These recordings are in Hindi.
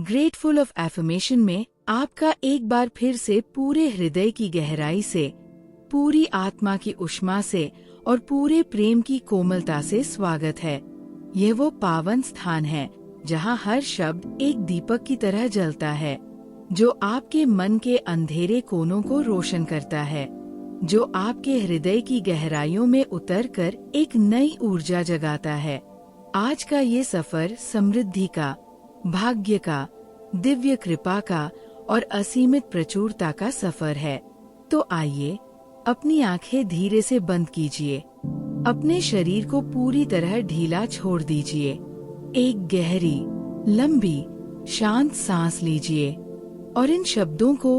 ग्रेटफुल ऑफ एफर्मेशन में आपका एक बार फिर से पूरे हृदय की गहराई से, पूरी आत्मा की उष्मा से और पूरे प्रेम की कोमलता से स्वागत है। यह वो पावन स्थान है जहाँ हर शब्द एक दीपक की तरह जलता है, जो आपके मन के अंधेरे कोनों को रोशन करता है, जो आपके हृदय की गहराइयों में उतरकर एक नई ऊर्जा जगाता है। आज का ये सफर समृद्धि का, भाग्य का, दिव्य कृपा का और असीमित प्रचुरता का सफर है। तो आइए, अपनी आंखें धीरे से बंद कीजिए, अपने शरीर को पूरी तरह ढीला छोड़ दीजिए। एक गहरी, लंबी, शांत सांस लीजिए और इन शब्दों को,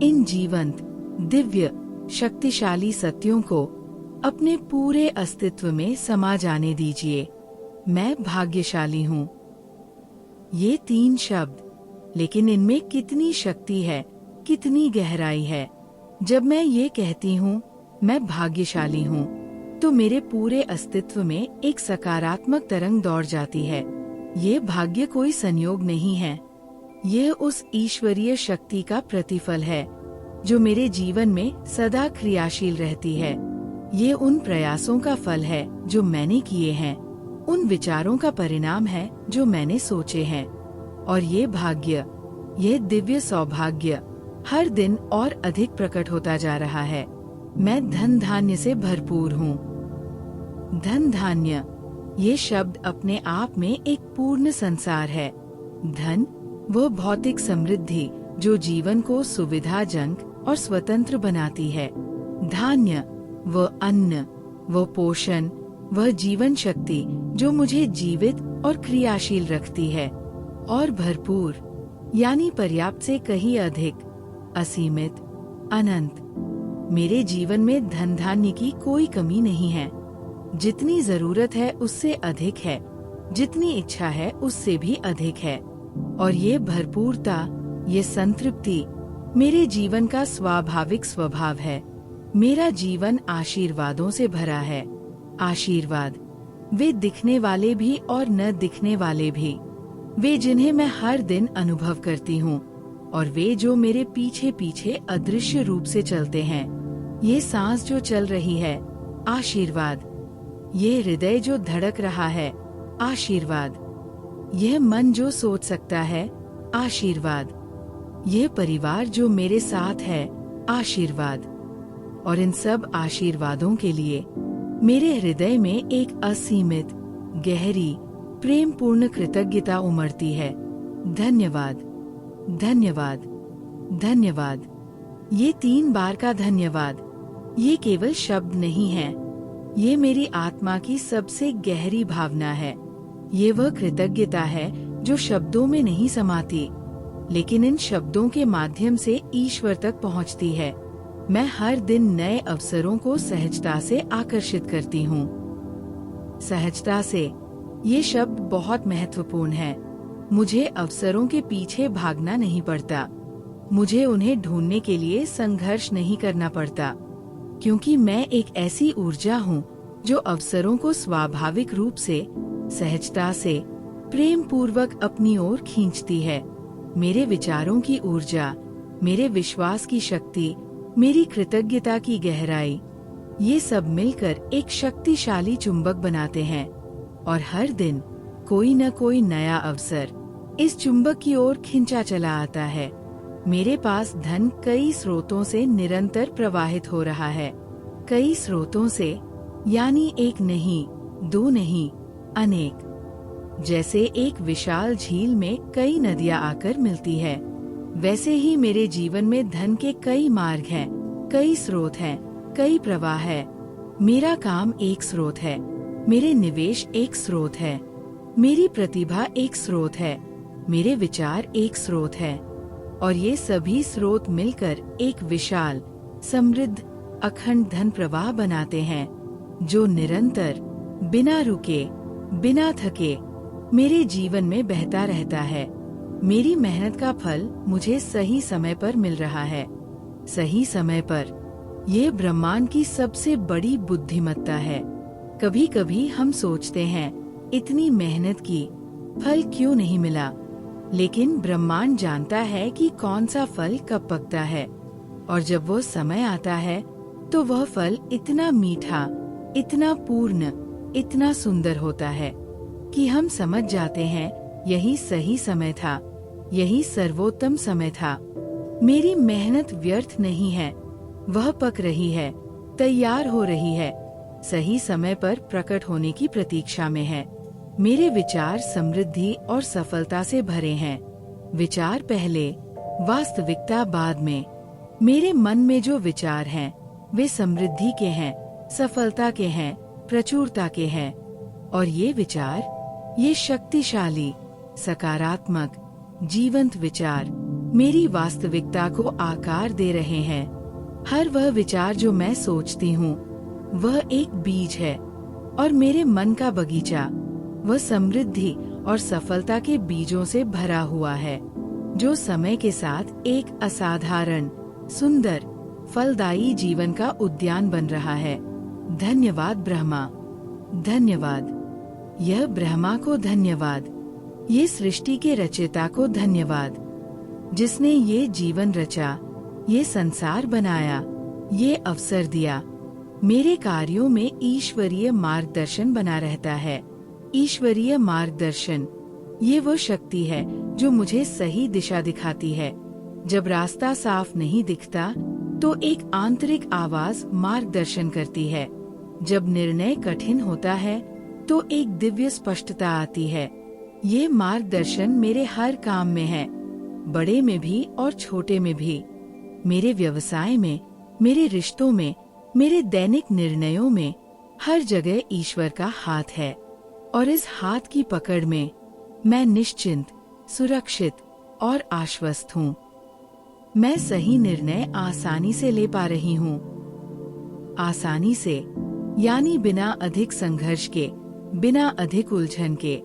इन जीवंत, दिव्य, शक्तिशाली सत्यों को अपने पूरे अस्तित्व में समा जाने दीजिए। मैं भाग्यशाली हूँ। ये 3 शब्द, लेकिन इनमें कितनी शक्ति है, कितनी गहराई है। जब मैं ये कहती हूँ, मैं भाग्यशाली हूँ, तो मेरे पूरे अस्तित्व में एक सकारात्मक तरंग दौड़ जाती है। ये भाग्य कोई संयोग नहीं है, यह उस ईश्वरीय शक्ति का प्रतिफल है जो मेरे जीवन में सदा क्रियाशील रहती है। ये उन प्रयासों का फल है जो मैंने किए हैं, उन विचारों का परिणाम है जो मैंने सोचे हैं। और ये भाग्य, ये दिव्य सौभाग्य हर दिन और अधिक प्रकट होता जा रहा है। मैं धन धान्य से भरपूर हूँ। धन धान्य, ये शब्द अपने आप में एक पूर्ण संसार है। धन, वो भौतिक समृद्धि जो जीवन को सुविधाजनक और स्वतंत्र बनाती है। धान्य, वो अन्न, वो पोषण, वह जीवन शक्ति जो मुझे जीवित और क्रियाशील रखती है। और भरपूर, यानी पर्याप्त से कहीं अधिक, असीमित, अनंत। मेरे जीवन में धन धान्य की कोई कमी नहीं है। जितनी जरूरत है उससे अधिक है, जितनी इच्छा है उससे भी अधिक है। और ये भरपूरता, ये संतृप्ति मेरे जीवन का स्वाभाविक स्वभाव है। मेरा जीवन आशीर्वादों से भरा है। आशीर्वाद, वे दिखने वाले भी और न दिखने वाले भी, वे जिन्हें मैं हर दिन अनुभव करती हूँ, और वे जो मेरे पीछे पीछे अदृश्य रूप से चलते हैं। ये सांस जो चल रही है, आशीर्वाद। ये हृदय जो धड़क रहा है, आशीर्वाद। यह मन जो सोच सकता है, आशीर्वाद। यह परिवार जो मेरे साथ है, आशीर्वाद। और इन सब आशीर्वादों के लिए मेरे हृदय में एक असीमित, गहरी, प्रेम पूर्ण कृतज्ञता उमड़ती है। धन्यवाद, धन्यवाद, धन्यवाद। ये 3 बार का धन्यवाद, ये केवल शब्द नहीं है, ये मेरी आत्मा की सबसे गहरी भावना है। ये वह कृतज्ञता है जो शब्दों में नहीं समाती, लेकिन इन शब्दों के माध्यम से ईश्वर तक पहुंचती है। मैं हर दिन नए अवसरों को सहजता से आकर्षित करती हूँ। सहजता से, ये शब्द बहुत महत्वपूर्ण है। मुझे अवसरों के पीछे भागना नहीं पड़ता, मुझे उन्हें ढूंढने के लिए संघर्ष नहीं करना पड़ता, क्योंकि मैं एक ऐसी ऊर्जा हूँ जो अवसरों को स्वाभाविक रूप से, सहजता से, प्रेम पूर्वक अपनी ओर खींचती है। मेरे विचारों की ऊर्जा, मेरे विश्वास की शक्ति, मेरी कृतज्ञता की गहराई, ये सब मिलकर एक शक्तिशाली चुंबक बनाते हैं। और हर दिन कोई न कोई नया अवसर इस चुंबक की ओर खिंचा चला आता है। मेरे पास धन कई स्रोतों से निरंतर प्रवाहित हो रहा है। कई स्रोतों से, यानी एक नहीं, 2 नहीं, अनेक। जैसे एक विशाल झील में कई नदियां आकर मिलती है, वैसे ही मेरे जीवन में धन के कई मार्ग हैं, कई स्रोत हैं, कई प्रवाह है। मेरा काम एक स्रोत है, मेरे निवेश एक स्रोत है, मेरी प्रतिभा एक स्रोत है, मेरे विचार एक स्रोत है। और ये सभी स्रोत मिलकर एक विशाल, समृद्ध, अखंड धन प्रवाह बनाते हैं, जो निरंतर, बिना रुके, बिना थके मेरे जीवन में बहता रहता है। मेरी मेहनत का फल मुझे सही समय पर मिल रहा है। सही समय पर, ये ब्रह्मांड की सबसे बड़ी बुद्धिमत्ता है। कभी कभी हम सोचते हैं, इतनी मेहनत की, फल क्यों नहीं मिला? लेकिन ब्रह्मांड जानता है कि कौन सा फल कब पकता है, और जब वो समय आता है तो वह फल इतना मीठा, इतना पूर्ण, इतना सुंदर होता है कि हम समझ जाते हैं यही सही समय था, यही सर्वोत्तम समय था। मेरी मेहनत व्यर्थ नहीं है, वह पक रही है, तैयार हो रही है, सही समय पर प्रकट होने की प्रतीक्षा में है। मेरे विचार समृद्धि और सफलता से भरे हैं। विचार पहले, वास्तविकता बाद में। मेरे मन में जो विचार हैं, वे समृद्धि के हैं, सफलता के हैं, प्रचुरता के हैं। और ये विचार, ये शक्तिशाली, सकारात्मक, जीवंत विचार मेरी वास्तविकता को आकार दे रहे हैं। हर वह विचार जो मैं सोचती हूँ, वह एक बीज है, और मेरे मन का बगीचा वह समृद्धि और सफलता के बीजों से भरा हुआ है, जो समय के साथ एक असाधारण, सुंदर, फलदायी जीवन का उद्यान बन रहा है। धन्यवाद ब्रह्मा, धन्यवाद। यह ब्रह्मा को धन्यवाद, ये सृष्टि के रचयिता को धन्यवाद, जिसने ये जीवन रचा, ये संसार बनाया, ये अवसर दिया। मेरे कार्यों में ईश्वरीय मार्गदर्शन बना रहता है। ईश्वरीय मार्गदर्शन, ये वो शक्ति है जो मुझे सही दिशा दिखाती है। जब रास्ता साफ नहीं दिखता तो एक आंतरिक आवाज मार्गदर्शन करती है। जब निर्णय कठिन होता है तो एक दिव्य स्पष्टता आती है। ये मार्गदर्शन मेरे हर काम में है, बड़े में भी और छोटे में भी। मेरे व्यवसाय में, मेरे रिश्तों में, मेरे दैनिक निर्णयों में, हर जगह ईश्वर का हाथ है। और इस हाथ की पकड़ में मैं निश्चिंत, सुरक्षित और आश्वस्त हूँ। मैं सही निर्णय आसानी से ले पा रही हूँ। आसानी से, यानी बिना अधिक संघर्ष के, बिना अधिक उलझन के।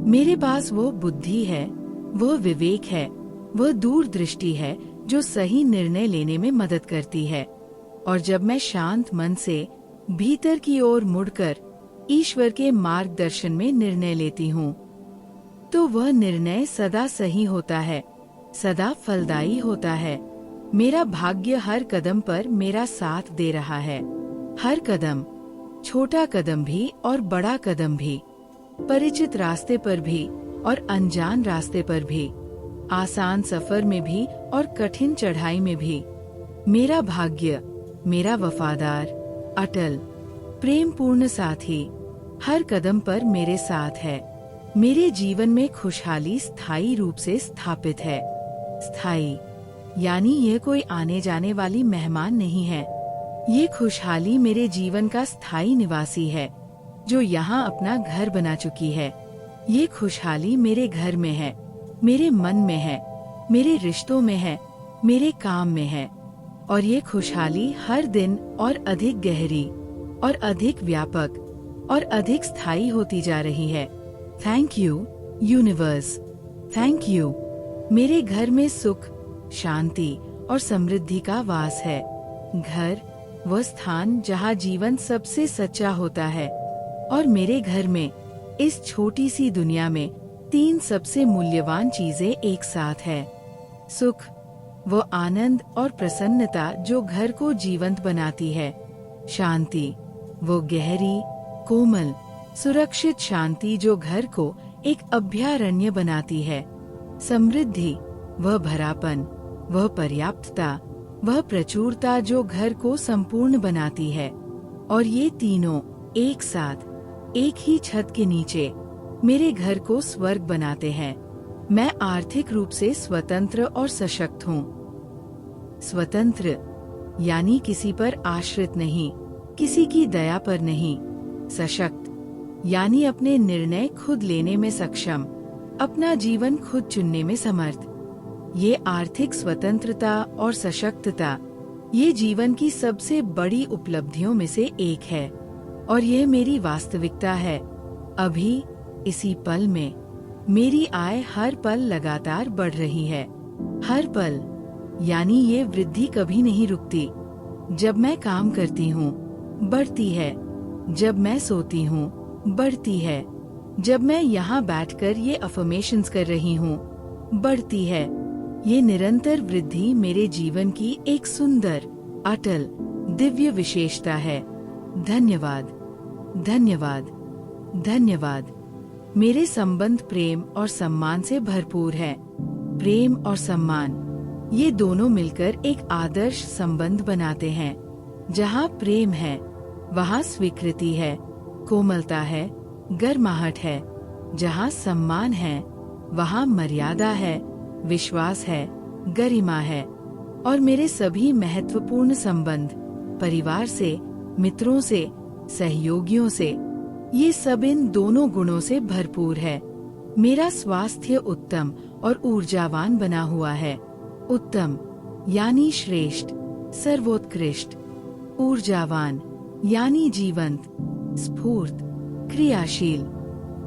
मेरे पास वो बुद्धि है, वो विवेक है, वह दूरदृष्टि है जो सही निर्णय लेने में मदद करती है। और जब मैं शांत मन से भीतर की ओर मुड़कर ईश्वर के मार्गदर्शन में निर्णय लेती हूँ, तो वह निर्णय सदा सही होता है, सदा फलदायी होता है। मेरा भाग्य हर कदम पर मेरा साथ दे रहा है। हर कदम, छोटा कदम भी और बड़ा कदम भी, परिचित रास्ते पर भी और अनजान रास्ते पर भी, आसान सफर में भी और कठिन चढ़ाई में भी, मेरा भाग्य, मेरा वफादार, अटल, प्रेम पूर्ण साथी हर कदम पर मेरे साथ है। मेरे जीवन में खुशहाली स्थायी रूप से स्थापित है। स्थायी, यानी यह कोई आने जाने वाली मेहमान नहीं है। ये खुशहाली मेरे जीवन का स्थायी निवासी है, जो यहाँ अपना घर बना चुकी है। ये खुशहाली मेरे घर में है, मेरे मन में है, मेरे रिश्तों में है, मेरे काम में है। और ये खुशहाली हर दिन और अधिक गहरी और अधिक व्यापक और अधिक स्थायी होती जा रही है। Thank you universe, thank you. मेरे घर में सुख, शांति और समृद्धि का वास है। घर, वह स्थान जहाँ जीवन सबसे सच्चा होता है। और मेरे घर में, इस छोटी सी दुनिया में, 3 सबसे मूल्यवान चीजें एक साथ है। सुख, वो आनंद और प्रसन्नता जो घर को जीवंत बनाती है। शांति, वो गहरी, कोमल, सुरक्षित शांति जो घर को एक अभयारण्य बनाती है। समृद्धि, वह भरापन, वह पर्याप्तता, वह प्रचुरता जो घर को संपूर्ण बनाती है। और ये तीनों एक साथ, एक ही छत के नीचे मेरे घर को स्वर्ग बनाते हैं। मैं आर्थिक रूप से स्वतंत्र और सशक्त हूँ। स्वतंत्र, यानी किसी पर आश्रित नहीं, किसी की दया पर नहीं। सशक्त, यानी अपने निर्णय खुद लेने में सक्षम, अपना जीवन खुद चुनने में समर्थ। ये आर्थिक स्वतंत्रता और सशक्तता, ये जीवन की सबसे बड़ी उपलब्धियों में से एक है। और यह मेरी वास्तविकता है। अभी, इसी पल में, मेरी आय हर पल लगातार बढ़ रही है। हर पल, यानी ये वृद्धि कभी नहीं रुकती। जब मैं काम करती हूँ, बढ़ती है। जब मैं सोती हूँ, बढ़ती है। जब मैं यहाँ बैठकर ये अफर्मेशंस कर रही हूँ, बढ़ती है। ये निरंतर वृद्धि मेरे जीवन की एक सुंदर, अटल, दिव्य विशेषता है। धन्यवाद, धन्यवाद, धन्यवाद। मेरे संबंध प्रेम और सम्मान से भरपूर है। प्रेम और सम्मान, ये दोनों मिलकर एक आदर्श संबंध बनाते हैं। जहाँ प्रेम है, वहाँ स्वीकृति है, कोमलता है, गर्माहट है। जहाँ सम्मान है, वहाँ मर्यादा है, विश्वास है, गरिमा है। और मेरे सभी महत्वपूर्ण संबंध, परिवार से, मित्रों से, सहयोगियों से, ये सब इन दोनों गुणों से भरपूर है। मेरा स्वास्थ्य उत्तम और ऊर्जावान बना हुआ है। उत्तम यानी श्रेष्ठ, सर्वोत्कृष्ट। ऊर्जावान यानी जीवंत, स्फूर्त, क्रियाशील।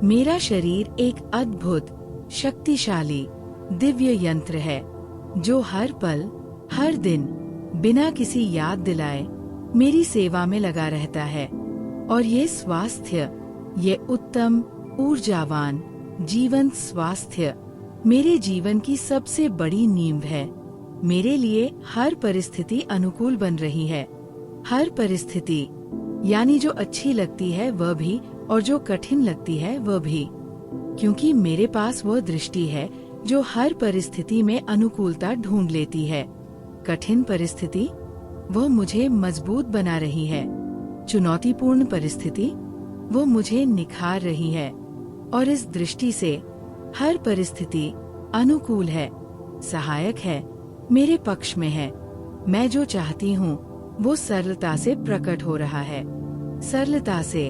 मेरा शरीर एक अद्भुत, शक्तिशाली, दिव्य यंत्र है जो हर पल, हर दिन, बिना किसी याद दिलाए मेरी सेवा में लगा रहता है। और ये स्वास्थ्य, ये उत्तम, ऊर्जावान, जीवंत स्वास्थ्य मेरे जीवन की सबसे बड़ी नींव है। मेरे लिए हर परिस्थिति अनुकूल बन रही है। हर परिस्थिति यानी जो अच्छी लगती है वह भी, और जो कठिन लगती है वह भी, क्योंकि मेरे पास वह दृष्टि है जो हर परिस्थिति में अनुकूलता ढूंढ लेती है। कठिन परिस्थिति, वह मुझे मजबूत बना रही है। चुनौतीपूर्ण परिस्थिति, वो मुझे निखार रही है। और इस दृष्टि से हर परिस्थिति अनुकूल है, सहायक है, मेरे पक्ष में है। मैं जो चाहती हूँ वो सरलता से प्रकट हो रहा है। सरलता से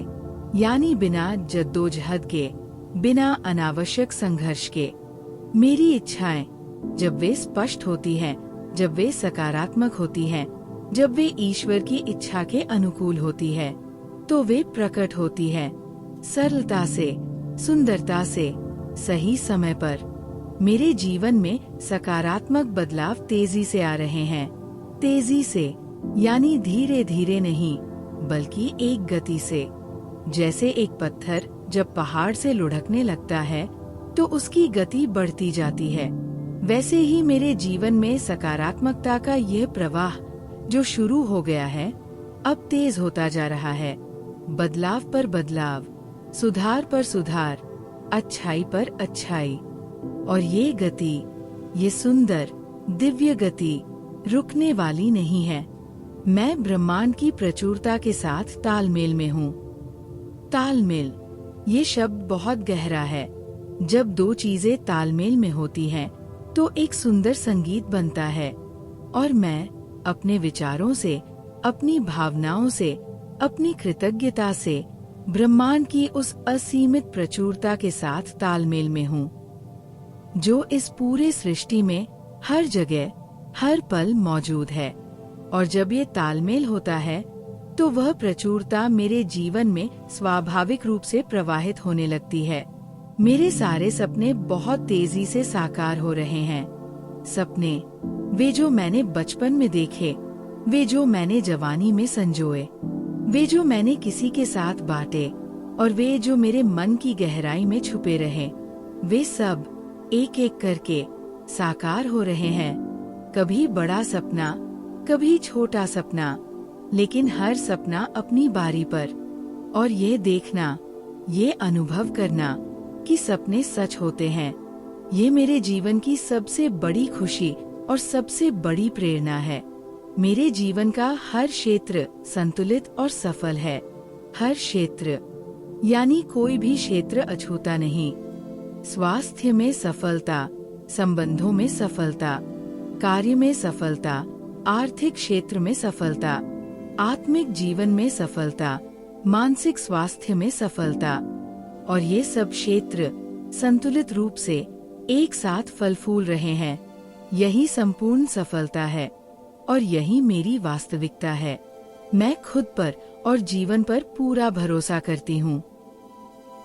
यानी बिना जद्दोजहद के, बिना अनावश्यक संघर्ष के। मेरी इच्छाएं जब वे स्पष्ट होती हैं, जब वे सकारात्मक होती हैं, जब वे ईश्वर की इच्छा के अनुकूल होती है, तो वे प्रकट होती है। सरलता से, सुंदरता से, सही समय पर। मेरे जीवन में सकारात्मक बदलाव तेजी से आ रहे हैं। तेजी से यानी धीरे धीरे नहीं, बल्कि एक गति से। जैसे एक पत्थर जब पहाड़ से लुढ़कने लगता है तो उसकी गति बढ़ती जाती है, वैसे ही मेरे जीवन में सकारात्मकता का यह प्रवाह जो शुरू हो गया है, अब तेज होता जा रहा है। बदलाव पर बदलाव, सुधार पर सुधार, अच्छाई पर अच्छाई। और ये गति, ये सुंदर, दिव्य गति रुकने वाली नहीं है। मैं ब्रह्मांड की प्रचुरता के साथ तालमेल में हूँ। तालमेल, ये शब्द बहुत गहरा है। जब दो चीजें तालमेल में होती हैं, तो एक सुंदर संगीत बनता है। और मैं अपने विचारों से, अपनी भावनाओं से, अपनी कृतज्ञता से ब्रह्मांड की उस असीमित प्रचुरता के साथ तालमेल में हूँ, जो इस पूरे सृष्टि में हर जगह, हर पल मौजूद है। और जब ये तालमेल होता है, तो वह प्रचुरता मेरे जीवन में स्वाभाविक रूप से प्रवाहित होने लगती है। मेरे सारे सपने बहुत तेजी से साकार हो रहे हैं। सपने, वे जो मैंने बचपन में देखे, वे जो मैंने जवानी में संजोए, वे जो मैंने किसी के साथ बांटे, और वे जो मेरे मन की गहराई में छुपे रहे, वे सब एक एक करके साकार हो रहे हैं। कभी बड़ा सपना, कभी छोटा सपना, लेकिन हर सपना अपनी बारी पर। और ये देखना, ये अनुभव करना कि सपने सच होते हैं, ये मेरे जीवन की सबसे बड़ी खुशी और सबसे बड़ी प्रेरणा है। मेरे जीवन का हर क्षेत्र संतुलित और सफल है। हर क्षेत्र यानी कोई भी क्षेत्र अछूता नहीं। स्वास्थ्य में सफलता, संबंधों में सफलता, कार्य में सफलता, आर्थिक क्षेत्र में सफलता, आत्मिक जीवन में सफलता, मानसिक स्वास्थ्य में सफलता। और ये सब क्षेत्र संतुलित रूप से एक साथ फल फूल रहे हैं। यही संपूर्ण सफलता है और यही मेरी वास्तविकता है। मैं खुद पर और जीवन पर पूरा भरोसा करती हूँ।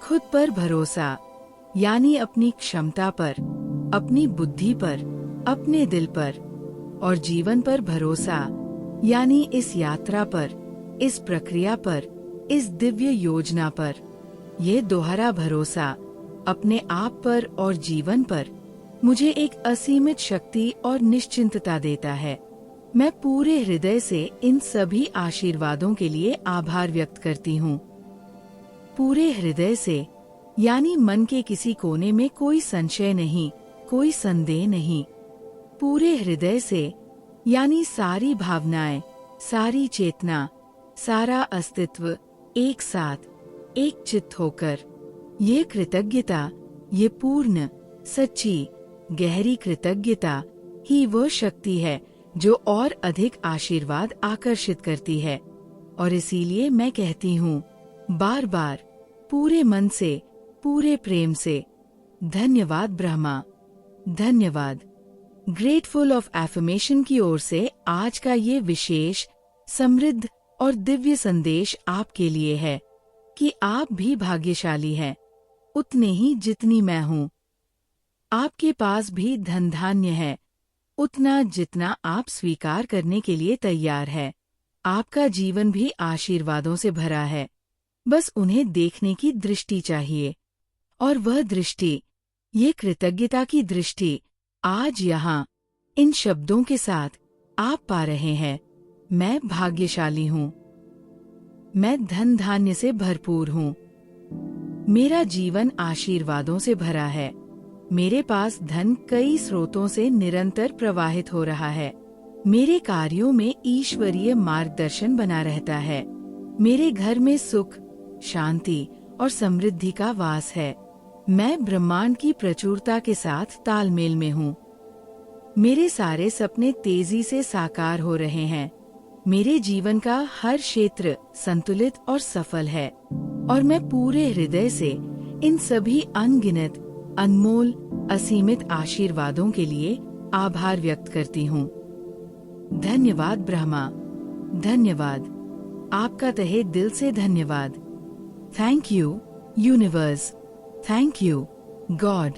खुद पर भरोसा यानी अपनी क्षमता पर, अपनी बुद्धि पर, अपने दिल पर। और जीवन पर भरोसा यानी इस यात्रा पर, इस प्रक्रिया पर, इस दिव्य योजना पर। ये दोहरा भरोसा अपने आप पर और जीवन पर मुझे एक असीमित शक्ति और निश्चिंतता देता है। मैं पूरे हृदय से इन सभी आशीर्वादों के लिए आभार व्यक्त करती हूँ। पूरे हृदय से यानी मन के किसी कोने में कोई संशय नहीं, कोई संदेह नहीं। पूरे हृदय से यानी सारी भावनाएं, सारी चेतना, सारा अस्तित्व एक साथ, एक चित्त होकर। ये कृतज्ञता, ये पूर्ण, सच्ची, गहरी कृतज्ञता ही वह शक्ति है जो और अधिक आशीर्वाद आकर्षित करती है। और इसीलिए मैं कहती हूँ बार बार, पूरे मन से, पूरे प्रेम से, धन्यवाद ब्रह्मा, धन्यवाद। ग्रेटफुल ऑफ एफर्मेशन की ओर से आज का ये विशेष, समृद्ध और दिव्य संदेश आपके लिए है कि आप भी भाग्यशाली हैं, उतने ही जितनी मैं हूँ। आपके पास भी धन धान्य है, उतना जितना आप स्वीकार करने के लिए तैयार है। आपका जीवन भी आशीर्वादों से भरा है, बस उन्हें देखने की दृष्टि चाहिए। और वह दृष्टि, ये कृतज्ञता की दृष्टि, आज यहाँ इन शब्दों के साथ आप पा रहे हैं। मैं भाग्यशाली हूँ, मैं धन धान्य से भरपूर हूँ, मेरा जीवन आशीर्वादों से भरा है, मेरे पास धन कई स्रोतों से निरंतर प्रवाहित हो रहा है, मेरे कार्यों में ईश्वरीय मार्गदर्शन बना रहता है, मेरे घर में सुख, शांति और समृद्धि का वास है, मैं ब्रह्मांड की प्रचुरता के साथ तालमेल में हूँ, मेरे सारे सपने तेजी से साकार हो रहे हैं, मेरे जीवन का हर क्षेत्र संतुलित और सफल है, और मैं पूरे हृदय से इन सभी अनगिनत, अनमोल, असीमित आशीर्वादों के लिए आभार व्यक्त करती हूँ। धन्यवाद ब्रह्मा, धन्यवाद, आपका तहे दिल से धन्यवाद। Thank you universe, thank you God.